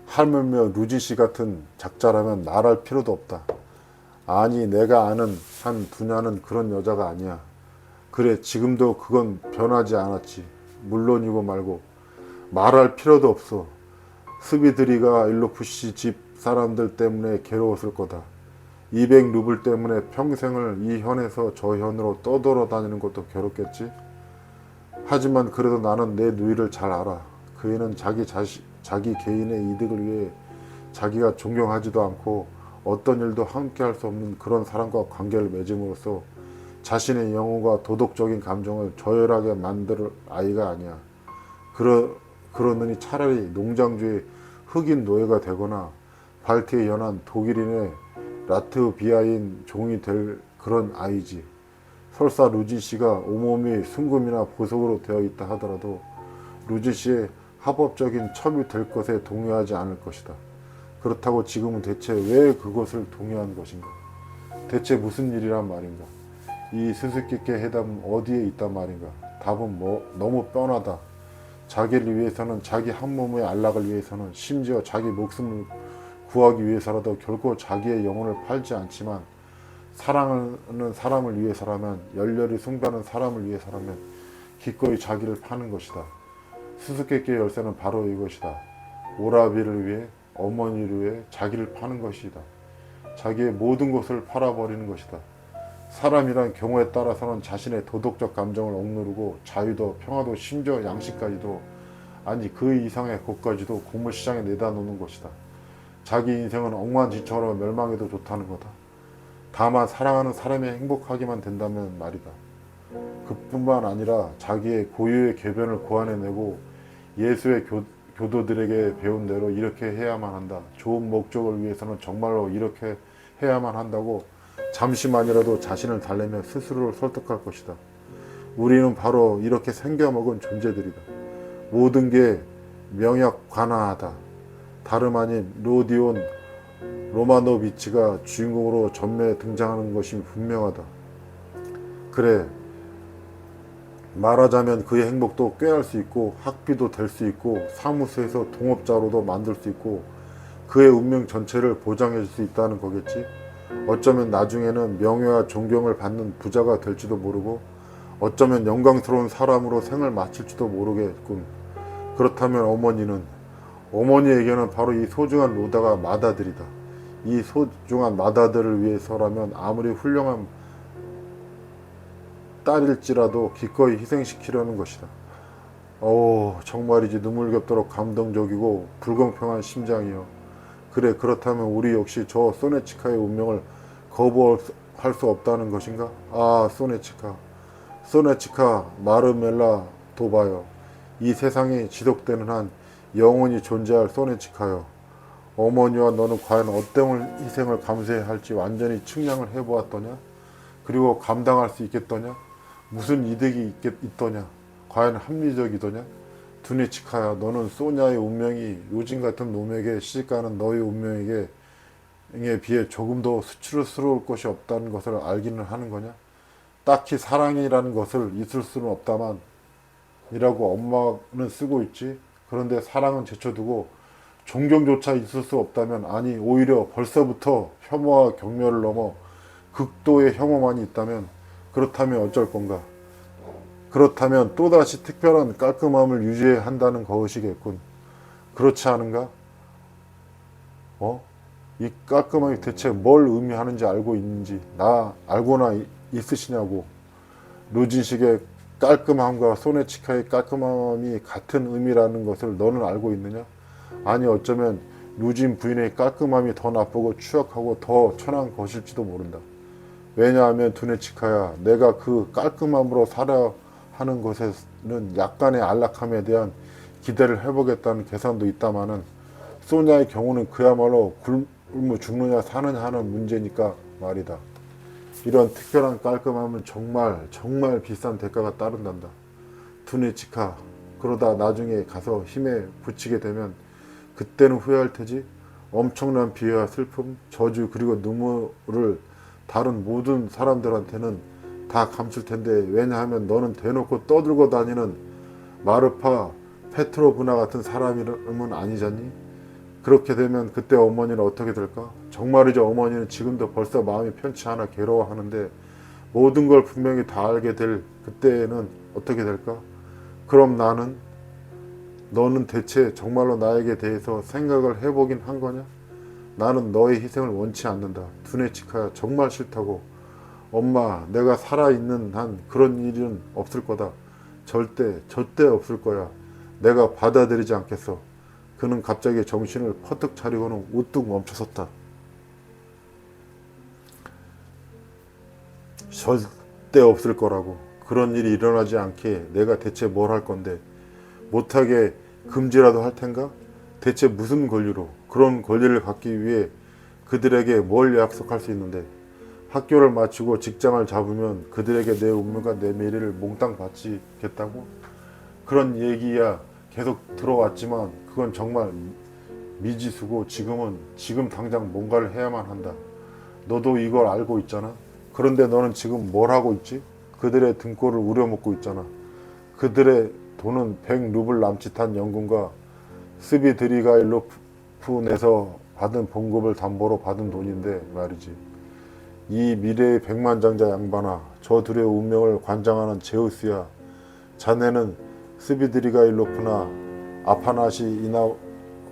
S1: 하물며 루지 씨 같은 작자라면 말할 필요도 없다. 아니, 내가 아는 한 두냐는 그런 여자가 아니야. 그래, 지금도 그건 변하지 않았지. 물론이고 말고 말할 필요도 없어. 스비드리가 일로프 씨 집 사람들 때문에 괴로웠을 거다. 200루블 때문에 평생을 이 현에서 저 현으로 떠돌아다니는 것도 괴롭겠지. 하지만 그래도 나는 내 누이를 잘 알아. 그 애는 자기 개인의 이득을 위해 자기가 존경하지도 않고 어떤 일도 함께 할 수 없는 그런 사람과 관계를 맺음으로써 자신의 영혼과 도덕적인 감정을 저열하게 만들 아이가 아니야. 그러느니 차라리 농장주의 흑인 노예가 되거나 발트에 연한 독일인의 라트비아인 종이 될 그런 아이지. 설사 루지 씨가 온몸이 순금이나 보석으로 되어 있다 하더라도 루지 씨의 합법적인 첩이 될 것에 동의하지 않을 것이다. 그렇다고 지금은 대체 왜 그것을 동의한 것인가? 대체 무슨 일이란 말인가? 이 수수께끼 해답은 어디에 있단 말인가? 답은 너무 뻔하다. 자기를 위해서는, 자기 한 몸의 안락을 위해서는, 심지어 자기 목숨을 구하기 위해서라도 결코 자기의 영혼을 팔지 않지만, 사랑하는 사람을 위해서라면, 열렬히 숭배하는 사람을 위해서라면 기꺼이 자기를 파는 것이다. 수수께끼의 열쇠는 바로 이것이다. 오라비를 위해, 어머니를 위해 자기를 파는 것이다. 자기의 모든 것을 팔아버리는 것이다. 사람이란 경우에 따라서는 자신의 도덕적 감정을 억누르고 자유도 평화도 심지어 양식까지도, 아니 그 이상의 것까지도 고물시장에 내다 놓는 것이다. 자기 인생은 억만지처로 멸망해도 좋다는 거다. 다만 사랑하는 사람이 행복하기만 된다면 말이다. 그뿐만 아니라 자기의 고유의 궤변을 고안해내고 예수의 교도들에게 배운 대로 이렇게 해야만 한다. 좋은 목적을 위해서는 정말로 이렇게 해야만 한다고 잠시만이라도 자신을 달래며 스스로를 설득할 것이다. 우리는 바로 이렇게 생겨먹은 존재들이다. 모든 게 명약관화하다. 다름 아닌 로디온 로마노비치가 주인공으로 전면에 등장하는 것이 분명하다. 그래, 말하자면 그의 행복도 꾀할 수 있고 학비도 될 수 있고 사무소에서 동업자로도 만들 수 있고 그의 운명 전체를 보장해 줄 수 있다는 거겠지. 어쩌면 나중에는 명예와 존경을 받는 부자가 될지도 모르고 어쩌면 영광스러운 사람으로 생을 마칠지도 모르겠군. 그렇다면 어머니에게는 바로 이 소중한 로다가 맏아들이다. 이 소중한 맏아들을 위해서라면 아무리 훌륭한 딸일지라도 기꺼이 희생시키려는 것이다. 정말이지 눈물겹도록 감동적이고 불공평한 심장이여. 그래, 그렇다면 우리 역시 저 소네치카의 운명을 거부할 수 없다는 것인가? 아, 소네치카 마르멜라 도바여. 이 세상이 지속되는 한 영원히 존재할 소네치카여. 어머니와 너는 과연 어떤 희생을 감수해야 할지 완전히 측량을 해보았더냐? 그리고 감당할 수 있겠더냐? 무슨 이득이 있더냐? 과연 합리적이더냐? 두네치카야, 너는 소냐의 운명이 요즘 같은 놈에게 시집가는 너의 운명에 비해 조금도 수치스러울 것이 없다는 것을 알기는 하는 거냐? 딱히 사랑이라는 것을 있을 수는 없다만 이라고 엄마는 쓰고 있지. 그런데 사랑은 제쳐두고 존경조차 있을 수 없다면, 아니 오히려 벌써부터 혐오와 경멸을 넘어 극도의 혐오만이 있다면, 그렇다면 어쩔 건가? 그렇다면 또다시 특별한 깔끔함을 유지해야 한다는 것이겠군. 그렇지 않은가? 이 깔끔함이 대체 뭘 의미하는지 알고 있는지, 알고나 있으시냐고. 루진식의 깔끔함과 소네치카의 깔끔함이 같은 의미라는 것을 너는 알고 있느냐? 아니 어쩌면 루진 부인의 깔끔함이 더 나쁘고 추악하고 더 천한 것일지도 모른다. 왜냐하면 두네치카야, 내가 그 깔끔함으로 살아야 하는 것에는 약간의 안락함에 대한 기대를 해보겠다는 계산도 있다마는 소냐의 경우는 그야말로 굶어 죽느냐 사느냐 하는 문제니까 말이다. 이런 특별한 깔끔함은 정말 비싼 대가가 따른단다. 두네치카, 그러다 나중에 가서 힘에 부치게 되면 그때는 후회할 테지. 엄청난 비애와 슬픔, 저주 그리고 눈물을 다른 모든 사람들한테는 다 감출 텐데, 왜냐하면 너는 대놓고 떠들고 다니는 마르파 페트로브나 같은 사람은 아니잖니. 그렇게 되면 그때 어머니는 어떻게 될까? 정말이죠. 어머니는 지금도 벌써 마음이 편치 않아 괴로워하는데 모든 걸 분명히 다 알게 될 그때는 어떻게 될까? 그럼 너는 대체 정말로 나에게 대해서 생각을 해보긴 한 거냐? 나는 너의 희생을 원치 않는다. 두네치카야, 정말 싫다고. 엄마, 내가 살아있는 한 그런 일은 없을 거다. 절대 없을 거야. 내가 받아들이지 않겠어. 그는 갑자기 정신을 퍼뜩 차리고는 우뚝 멈춰섰다. 절대 없을 거라고. 그런 일이 일어나지 않게 내가 대체 뭘 할 건데. 못하게 금지라도 할 텐가? 대체 무슨 권리로? 그런 권리를 갖기 위해 그들에게 뭘 약속할 수 있는데, 학교를 마치고 직장을 잡으면 그들에게 내 운명과 내 미래를 몽땅 바치겠다고? 그런 얘기야 계속 들어왔지만 그건 정말 미지수고 지금 당장 뭔가를 해야만 한다. 너도 이걸 알고 있잖아. 그런데 너는 지금 뭘 하고 있지? 그들의 등골을 우려먹고 있잖아. 그들의 돈은 100루블 남짓한 연금과 스비드리가일로프 내서 받은 봉급을 담보로 받은 돈인데 말이지. 이 미래의 백만장자 양반아, 저 둘의 운명을 관장하는 제우스야. 자네는 스비드리가일로프나 아파나시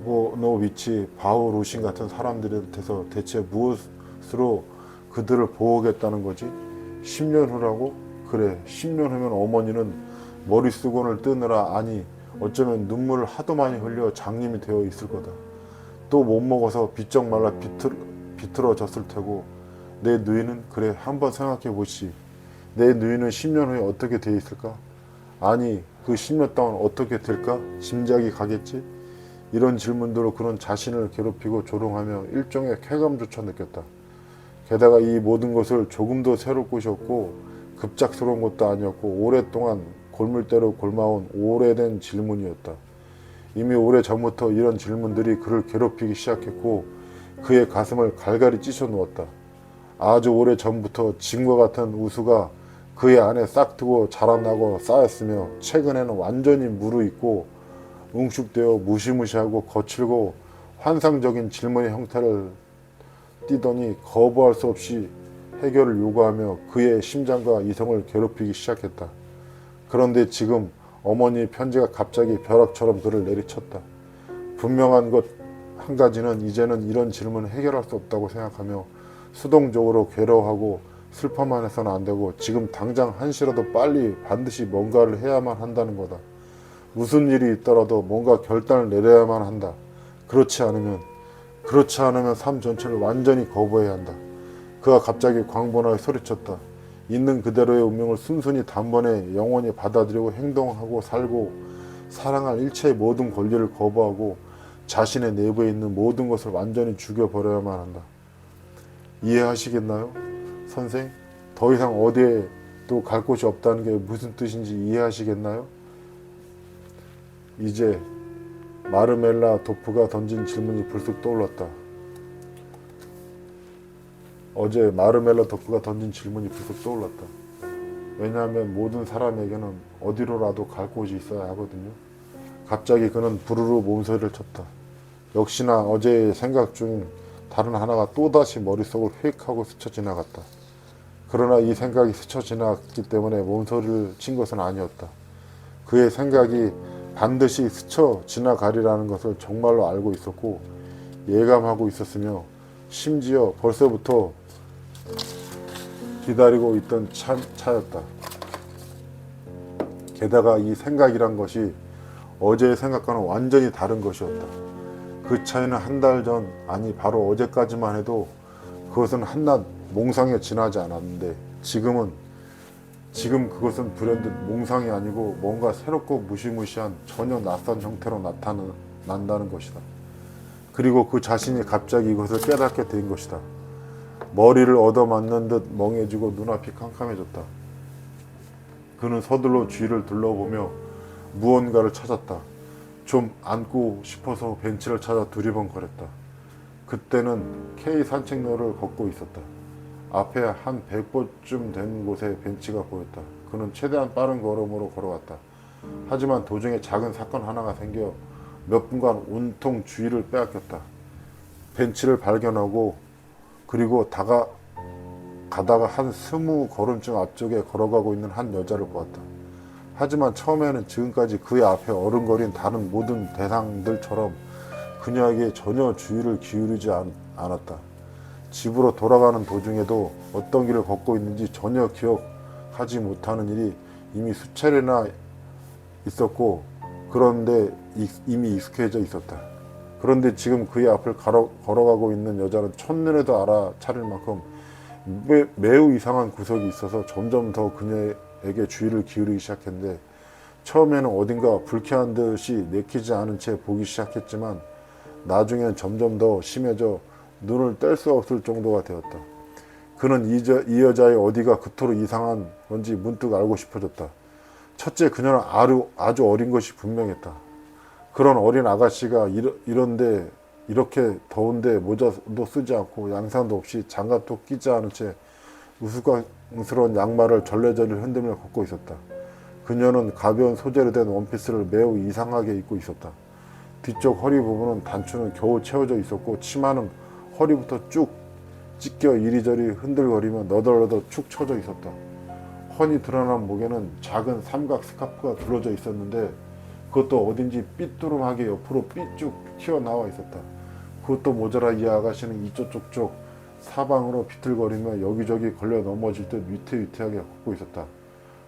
S1: 이나보노비치 바우루신 같은 사람들한테서 대체 무엇으로 그들을 보호하겠다는 거지? 10년 후라고? 그래, 10년 후면 어머니는 머릿수건을 뜨느라, 아니 어쩌면 눈물을 하도 많이 흘려 장님이 되어 있을 거다. 또 못 먹어서 비쩍 말라 비틀어졌을 테고, 내 누이는, 그래 한번 생각해 보시. 내 누이는 10년 후에 어떻게 돼 있을까? 아니 그 10년 동안 어떻게 될까? 짐작이 가겠지? 이런 질문들로 그는 자신을 괴롭히고 조롱하며 일종의 쾌감조차 느꼈다. 게다가 이 모든 것을 조금도 새롭 것이었고 급작스러운 것도 아니었고 오랫동안 골물대로 골마온 오래된 질문이었다. 이미 오래전부터 이런 질문들이 그를 괴롭히기 시작했고 그의 가슴을 갈갈이 찢어 누웠다. 아주 오래전부터 짐과 같은 우수가 그의 안에 싹트고 자라나고 쌓였으며 최근에는 완전히 무르익고 웅축되어 무시무시하고 거칠고 환상적인 질문의 형태를 띠더니 거부할 수 없이 해결을 요구하며 그의 심장과 이성을 괴롭히기 시작했다. 그런데 지금 어머니의 편지가 갑자기 벼락처럼 그를 내리쳤다. 분명한 것 한 가지는 이제는 이런 질문을 해결할 수 없다고 생각하며 수동적으로 괴로워하고 슬퍼만 해서는 안 되고 지금 당장 한시라도 빨리 반드시 뭔가를 해야만 한다는 거다. 무슨 일이 있더라도 뭔가 결단을 내려야만 한다. 그렇지 않으면 삶 전체를 완전히 거부해야 한다. 그가 갑자기 광분하게 소리쳤다. 있는 그대로의 운명을 순순히 단번에 영원히 받아들이고 행동하고 살고 사랑할 일체의 모든 권리를 거부하고 자신의 내부에 있는 모든 것을 완전히 죽여버려야만 한다. 이해하시겠나요? 선생, 더 이상 어디에 또 갈 곳이 없다는 게 무슨 뜻인지 이해하시겠나요? 이제 마르멜라 도프가 던진 질문이 불쑥 떠올랐다. 어제 마르멜라 도프가 던진 질문이 불쑥 떠올랐다. 왜냐하면 모든 사람에게는 어디로라도 갈 곳이 있어야 하거든요. 갑자기 그는 부르르 몸소리를 쳤다. 역시나 어제의 생각 중 다른 하나가 또다시 머릿속을 휙 하고 스쳐 지나갔다. 그러나 이 생각이 스쳐 지나갔기 때문에 몸소리를 친 것은 아니었다. 그의 생각이 반드시 스쳐 지나가리라는 것을 정말로 알고 있었고 예감하고 있었으며 심지어 벌써부터 기다리고 있던 차였다. 게다가 이 생각이란 것이 어제의 생각과는 완전히 다른 것이었다. 그 차이는 한 달 전, 아니 바로 어제까지만 해도 그것은 한낱 몽상에 지나지 않았는데 지금 그것은 불현듯 몽상이 아니고 뭔가 새롭고 무시무시한 전혀 낯선 형태로 나타난다는 것이다. 그리고 그 자신이 갑자기 이것을 깨닫게 된 것이다. 머리를 얻어맞는 듯 멍해지고 눈앞이 캄캄해졌다. 그는 서둘러 주위를 둘러보며 무언가를 찾았다. 좀 앉고 싶어서 벤치를 찾아 두리번거렸다. 그때는 K 산책로를 걷고 있었다. 앞에 한 100보쯤 된 곳에 벤치가 보였다. 그는 최대한 빠른 걸음으로 걸어갔다. 하지만 도중에 작은 사건 하나가 생겨 몇 분간 온통 주의를 빼앗겼다. 벤치를 발견하고 그리고 가다가 한 20걸음쯤 앞쪽에 걸어가고 있는 한 여자를 보았다. 하지만 처음에는 지금까지 그의 앞에 어른거린 다른 모든 대상들처럼 그녀에게 전혀 주의를 기울이지 않았다. 집으로 돌아가는 도중에도 어떤 길을 걷고 있는지 전혀 기억하지 못하는 일이 이미 수차례나 있었고 그런데 이미 익숙해져 있었다. 그런데 지금 그의 앞을 걸어가고 있는 여자는 첫눈에도 알아차릴 만큼 매우 이상한 구석이 있어서 점점 더 그녀에게 주의를 기울이기 시작했는데 처음에는 어딘가 불쾌한 듯이 내키지 않은 채 보기 시작했지만 나중엔 점점 더 심해져 눈을 뗄 수 없을 정도가 되었다. 그는 이 여자의 어디가 그토록 이상한 건지 문득 알고 싶어졌다. 첫째, 그녀는 아주 어린 것이 분명했다. 그런 어린 아가씨가 이런데 이렇게 더운데 모자도 쓰지 않고 양산도 없이 장갑도 끼지 않은 채 우스꽝스러운 양말을 절레절레 흔들며 걷고 있었다. 그녀는 가벼운 소재로 된 원피스를 매우 이상하게 입고 있었다. 뒤쪽 허리 부분은 단추는 겨우 채워져 있었고 치마는 허리부터 쭉 찢겨 이리저리 흔들거리며 너덜너덜 축 처져 있었다. 훤히 드러난 목에는 작은 삼각 스카프가 둘러져 있었는데 그것도 어딘지 삐뚤음하게 옆으로 삐쭉 튀어나와 있었다. 그것도 모자라 이 아가씨는 이쪽저쪽 사방으로 비틀거리며 여기저기 걸려 넘어질 듯 위태위태하게 걷고 있었다.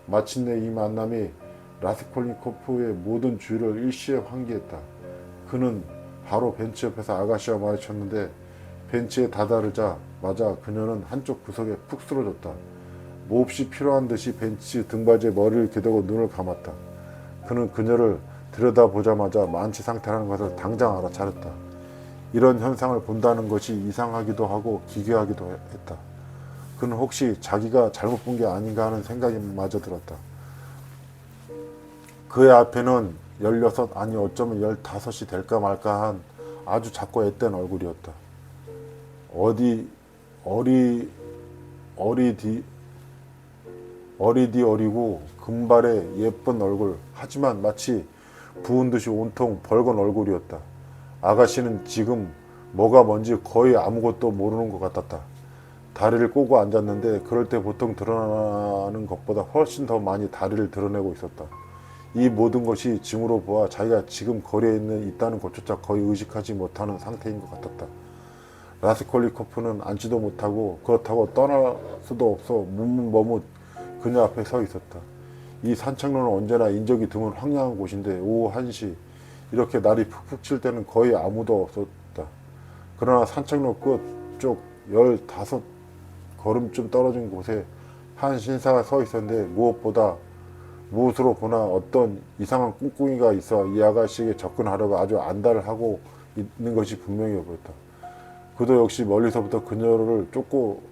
S1: 마침내 이 만남이 라스콜니코프의 모든 주의를 일시에 환기했다. 그는 바로 벤치 옆에서 아가씨와 마주쳤는데 벤치에 다다르자마자 그녀는 한쪽 구석에 푹 쓰러졌다. 몹시 필요한 듯이 벤치 등받이에 머리를 기대고 눈을 감았다. 그는 그녀를 들여다보자마자 만취 상태라는 것을 당장 알아차렸다. 이런 현상을 본다는 것이 이상하기도 하고 기괴하기도 했다. 그는 혹시 자기가 잘못 본 게 아닌가 하는 생각이 마저 들었다. 그의 앞에는 16 아니 어쩌면 15이 될까 말까 한 아주 작고 앳된 얼굴이었다. 어리고 금발의 예쁜 얼굴, 하지만 마치 부은 듯이 온통 벌건 얼굴이었다. 아가씨는 지금 뭐가 뭔지 거의 아무것도 모르는 것 같았다. 다리를 꼬고 앉았는데 그럴 때 보통 드러나는 것보다 훨씬 더 많이 다리를 드러내고 있었다. 이 모든 것이 징후로 보아 자기가 지금 거리에 있다는 것조차 거의 의식하지 못하는 상태인 것 같았다. 라스콜니코프는 앉지도 못하고 그렇다고 떠날 수도 없어 묵묵머뭇 그녀 앞에 서 있었다. 이 산책로는 언제나 인적이 드문 황량한 곳인데 오후 1시 이렇게 날이 푹푹 칠 때는 거의 아무도 없었다. 그러나 산책로 끝쪽 15걸음쯤 떨어진 곳에 한 신사가 서 있었는데 무엇으로 보나 어떤 이상한 꿍꿍이가 있어 이 아가씨에게 접근하려고 아주 안달을 하고 있는 것이 분명히 보였다. 그도 역시 멀리서부터 그녀를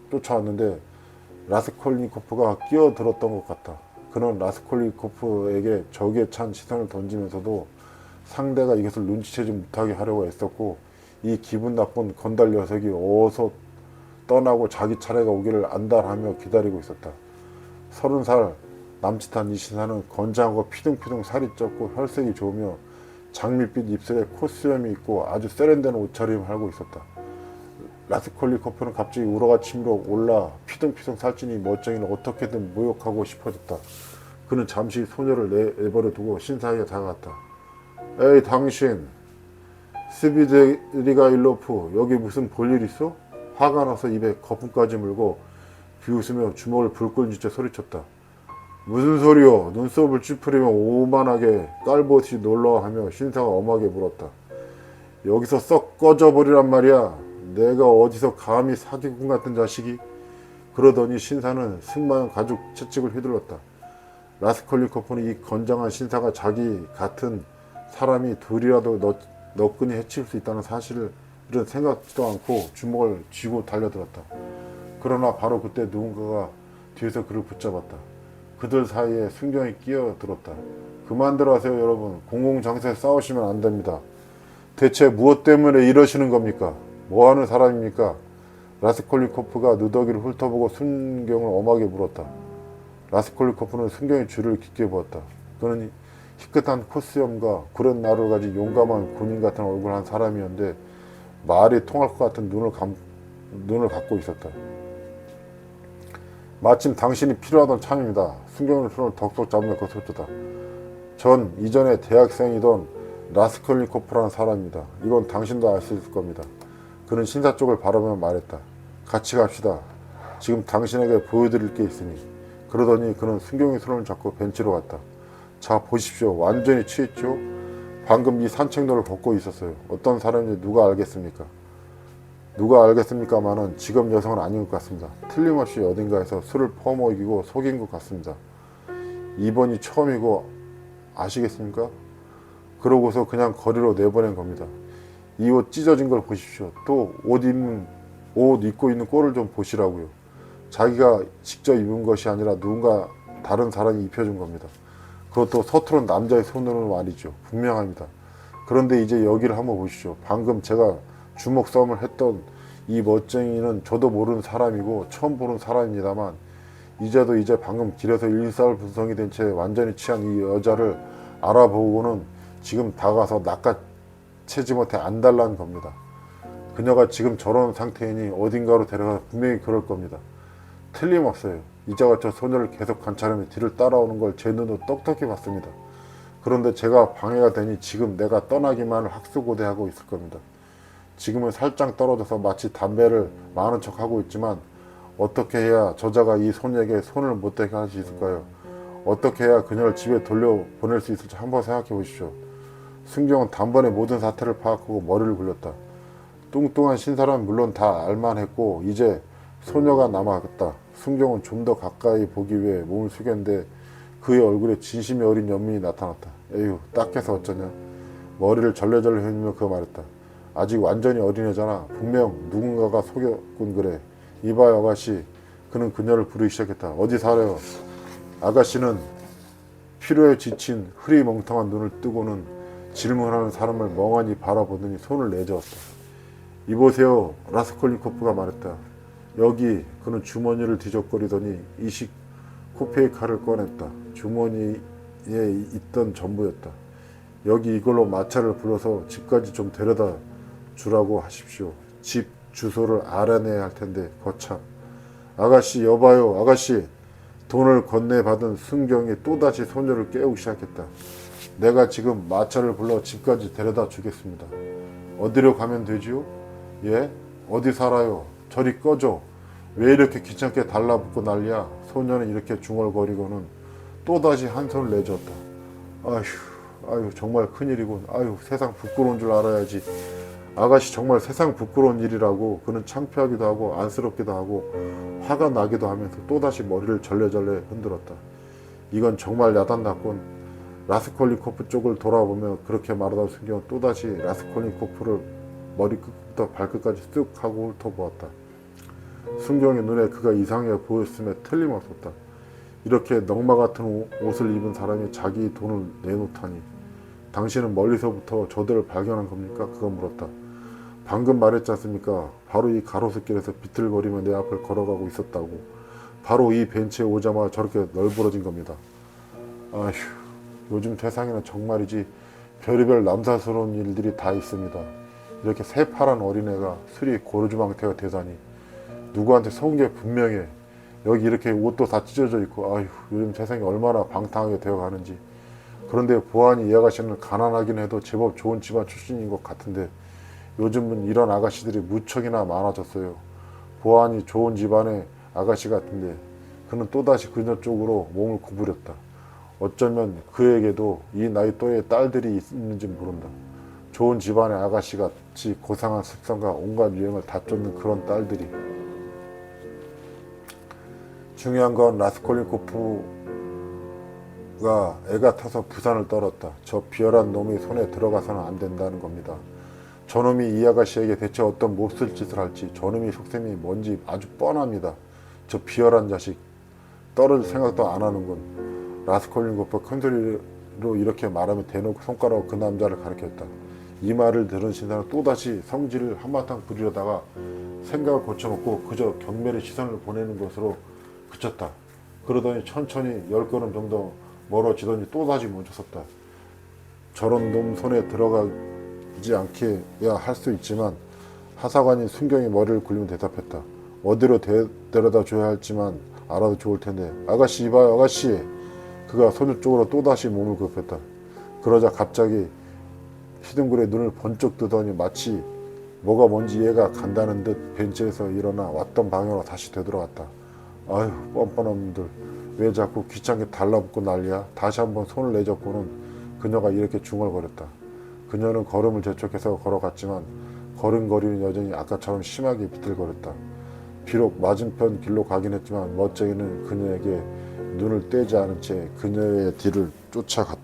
S1: 쫓아왔는데 라스콜니코프가 끼어들었던 것 같다. 그는 라스콜니코프에게 적에 찬 시선을 던지면서도 상대가 이것을 눈치채지 못하게 하려고 애썼고 이 기분 나쁜 건달 녀석이 어서 떠나고 자기 차례가 오기를 안달하며 기다리고 있었다. 30살 남짓한 이 신사는 건장하고 피둥피둥 살이 쪘고 혈색이 좋으며 장밋빛 입술에 콧수염이 있고 아주 세련된 옷차림을 하고 있었다. 라스콜니코프는 갑자기 우러가 치밀어 올라 피둥피둥 살찐 이 멋쟁이를 어떻게든 모욕하고 싶어졌다. 그는 잠시 소녀를 내버려 두고 신사에게 다가갔다. 에이 당신 스비데리가일로프 여기 무슨 볼일 있어? 화가 나서 입에 거품까지 물고 비웃으며 주먹을 불끈 쥐쳐 소리쳤다. 무슨 소리요? 눈썹을 찌푸리며 오만하게 깔보듯이 놀라워하며 신사가 엄하게 물었다. 여기서 썩 꺼져버리란 말이야. 내가 어디서 감히 사기꾼 같은 자식이? 그러더니 신사는 승마형 가죽 채찍을 휘둘렀다. 라스콜니코프는 이 건장한 신사가 자기 같은 사람이 둘이라도 너끈히 해칠 수 있다는 사실을 생각지도 않고 주먹을 쥐고 달려들었다. 그러나 바로 그때 누군가가 뒤에서 그를 붙잡았다. 그들 사이에 순경이 끼어들었다. 그만들 하세요 여러분. 공공장소에 싸우시면 안 됩니다. 대체 무엇 때문에 이러시는 겁니까? 뭐하는 사람입니까? 라스콜니코프가 누더기를 훑어보고 순경을 엄하게 물었다. 라스콜니코프는 순경의 주를 깊게 보았다. 그는 희끗한 콧수염과 구렛 나루를 가진 용감한 군인 같은 얼굴을 한 사람이었는데 말이 통할 것 같은 눈을 갖고 있었다. 마침 당신이 필요하던 참입니다. 순경의 손을 덕석 잡으며 거슬렀다. 전 이전에 대학생이던 라스콜니코프라는 사람입니다. 이건 당신도 알 수 있을 겁니다. 그는 신사 쪽을 바라보며 말했다. 같이 갑시다. 지금 당신에게 보여드릴 게 있으니. 그러더니 그는 순경의 손을 잡고 벤치로 갔다. 자 보십시오. 완전히 취했죠? 방금 이 산책로를 걷고 있었어요. 어떤 사람인지 누가 알겠습니까? 누가 알겠습니까마는 직업 여성은 아닌 것 같습니다. 틀림없이 어딘가에서 술을 퍼먹이고 속인 것 같습니다. 이번이 처음이고 아시겠습니까? 그러고서 그냥 거리로 내보낸 겁니다. 이 옷 찢어진 걸 보십시오. 또 옷 입고 있는 꼴을 좀 보시라고요. 자기가 직접 입은 것이 아니라 누군가 다른 사람이 입혀준 겁니다. 그것도 서투른 남자의 손으로는 말이죠. 분명합니다. 그런데 이제 여기를 한번 보십시오. 방금 제가 주먹 싸움을 했던 이 멋쟁이는 저도 모르는 사람이고 처음 보는 사람입니다만, 이제 방금 길에서 일사불성이 된 채 완전히 취한 이 여자를 알아보고는 지금 다가서 낚아채지 못해 안달난 겁니다. 그녀가 지금 저런 상태이니 어딘가로 데려가서 분명히 그럴 겁니다. 틀림없어요. 이자가 저 소녀를 계속 관찰하며 뒤를 따라오는 걸 제 눈으로 똑똑히 봤습니다. 그런데 제가 방해가 되니 지금 내가 떠나기만을 학수고대하고 있을 겁니다. 지금은 살짝 떨어져서 마치 담배를 많은 척하고 있지만, 어떻게 해야 저자가 이 소녀에게 손을 못 대게 할 수 있을까요? 어떻게 해야 그녀를 집에 돌려보낼 수 있을지 한번 생각해 보십시오. 순경은 단번에 모든 사태를 파악하고 머리를 굴렸다. 뚱뚱한 신사람은 물론 다 알만했고 이제 소녀가 남았다. 순경은 좀 더 가까이 보기 위해 몸을 숙였는데 그의 얼굴에 진심이 어린 연민이 나타났다. 에휴, 딱해서 어쩌냐. 머리를 절레절레 흔들며 그가 말했다. 아직 완전히 어린애잖아. 분명 누군가가 속였군 그래. 이봐요 아가씨. 그는 그녀를 부르기 시작했다. 어디 살아요? 아가씨는 피로에 지친 흐리멍텅한 눈을 뜨고는 질문하는 사람을 멍하니 바라보더니 손을 내저었다. 이보세요. 라스콜니코프가 말했다. 여기. 그는 주머니를 뒤적거리더니 이식 코페이 칼을 꺼냈다. 주머니에 있던 전부였다. 여기 이걸로 마차를 불러서 집까지 좀 데려다 주라고 하십시오. 집 주소를 알아내야 할 텐데 거참. 아가씨 여봐요 아가씨. 돈을 건네받은 순경이 또다시 소녀를 깨우기 시작했다. 내가 지금 마차를 불러 집까지 데려다 주겠습니다. 어디로 가면 되지요? 예? 어디 살아요? 저리 꺼져. 왜 이렇게 귀찮게 달라붙고 난리야? 소녀는 이렇게 중얼거리고는 또다시 한 손을 내줬다. 아휴 정말 큰일이군. 아휴 세상 부끄러운 줄 알아야지. 아가씨 정말 세상 부끄러운 일이라고. 그는 창피하기도 하고 안쓰럽기도 하고 화가 나기도 하면서 또다시 머리를 절레절레 흔들었다. 이건 정말 야단났군. 라스콜니코프 쪽을 돌아보며 그렇게 말하다 순경은 또다시 라스콜니코프를 머리끝부터 발끝까지 쓱 하고 훑어보았다. 순경의 눈에 그가 이상해 보였음에 틀림없었다. 이렇게 넝마 같은 옷을 입은 사람이 자기 돈을 내놓다니. 당신은 멀리서부터 저들을 발견한 겁니까? 그가 물었다. 방금 말했지 않습니까? 바로 이 가로수길에서 비틀거리며 내 앞을 걸어가고 있었다고. 바로 이 벤치에 오자마자 저렇게 널브러진 겁니다. 아휴, 요즘 세상에는 정말이지 별의별 남사스러운 일들이 다 있습니다. 이렇게 새파란 어린애가 술이 고르주망태가 되다니. 누구한테 속은 게 분명해. 여기 이렇게 옷도 다 찢어져 있고, 아휴, 요즘 세상이 얼마나 방탕하게 되어가는지. 그런데 보아하니 이 아가씨는 가난하긴 해도 제법 좋은 집안 출신인 것 같은데 요즘은 이런 아가씨들이 무척이나 많아졌어요. 보아하니 좋은 집안의 아가씨 같은데. 그는 또다시 그녀 쪽으로 몸을 구부렸다. 어쩌면 그에게도 이 나이 또래의 딸들이 있는지 모른다. 좋은 집안의 아가씨같이 고상한 습성과 온갖 유행을 다 쫓는 그런 딸들이. 중요한 건 라스콜니코프가 애가 타서 부산을 떨었다. 저 비열한 놈이 손에 들어가서는 안 된다는 겁니다. 저놈이 이 아가씨에게 대체 어떤 몹쓸 짓을 할지 저놈이 속셈이 뭔지 아주 뻔합니다. 저 비열한 자식. 떨어질 생각도 안 하는군. 라스콜니코프 큰소리로 이렇게 말하며 대놓고 손가락으로 그 남자를 가리켰다. 이 말을 들은 신사는 또다시 성질을 한바탕 부리려다가 생각을 고쳐먹고 그저 경멸의 시선을 보내는 것으로 그쳤다. 그러더니 천천히 10걸음 정도 멀어지더니 또다시 멈춰섰다. 저런 놈 손에 들어가지 않게 할 수 있지만 하사관인 순경이 머리를 굴리며 대답했다. 어디로 데려다 줘야 할지만 알아도 좋을 텐데. 아가씨 이봐요 아가씨. 그가 소녀 쪽으로 또다시 몸을 굽혔다. 그러자 갑자기 시둥글에 눈을 번쩍 뜨더니 마치 뭐가 뭔지 이해가 간다는 듯 벤치에서 일어나 왔던 방향으로 다시 되돌아갔다. 아휴 뻔뻔한 놈들. 왜 자꾸 귀찮게 달라붙고 난리야. 다시 한번 손을 내젓고는 그녀가 이렇게 중얼거렸다. 그녀는 걸음을 재촉해서 걸어갔지만 걸음거리는 여전히 아까처럼 심하게 비틀거렸다. 비록 맞은편 길로 가긴 했지만 멋쟁이는 그녀에게 눈을 떼지 않은 채 그녀의 뒤를 쫓아갔다.